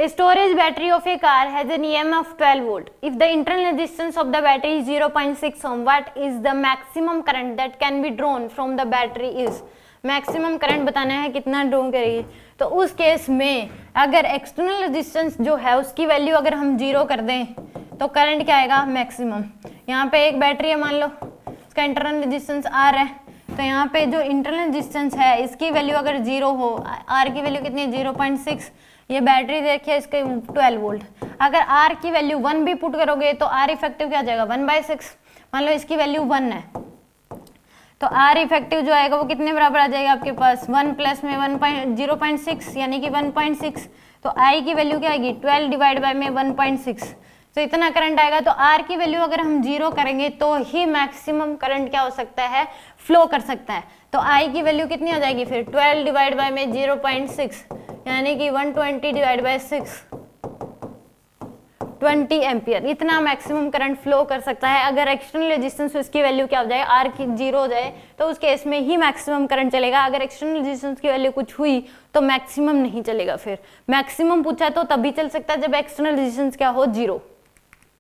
Storage battery of a car has an EMF 12 volt. If the internal resistance of the battery is 0.6 ohm, what is the maximum current that can be drawn from the battery is? Maximum current बताना है कितना draw करेगी। तो उस case में अगर external resistance जो है उसकी वैल्यू अगर हम जीरो कर दें तो करंट क्या आएगा? मैक्सिमम। यहाँ पे एक बैटरी है, मान लो इसका इंटरनल रेजिस्टेंस आर है, तो यहाँ पे जो इंटरनल रेजिस्टेंस है इसकी वैल्यू अगर जीरो हो, आर की वैल्यू कितनी है? 0.6। ये बैटरी देखिए इसके 12 वोल्ट। अगर आर की वैल्यू 1 भी पुट करोगे तो आर इफेक्टिव क्या आ जाएगा? 1/6। मान लो इसकी वैल्यू 1 है तो आर इफेक्टिव जो आएगा वो कितने बराबर आ जाएगा आपके पास? 1 प्लस में 0.6 यानी कि 1.6। तो आई की वैल्यू क्या आएगी? 12 डिवाइड बाय में 1.6। तो इतना करंट आएगा। तो आर की वैल्यू अगर हम जीरो करेंगे तो ही मैक्सिमम करंट क्या हो सकता है? फ्लो कर सकता है। तो आई की वैल्यू कितनी आ जाएगी फिर? 12 डिवाइड बाय में 0.6 यानी कि 120 डिवाइड बाय 6, 20 एम्पियर। इतना मैक्सिमम करंट फ्लो कर सकता है। अगर एक्सटर्नल रेजिस्टेंस उसकी वैल्यू क्या हो जाए? आर की जीरो हो जाए तो उस केस में ही मैक्सिमम करंट चलेगा। अगर एक्सटर्नल रेजिस्टेंस की वैल्यू कुछ हुई तो मैक्सिमम नहीं चलेगा। फिर मैक्सिमम पूछा तो तभी चल सकता है जब एक्सटर्नल रेजिस्टेंस क्या हो? जीरो।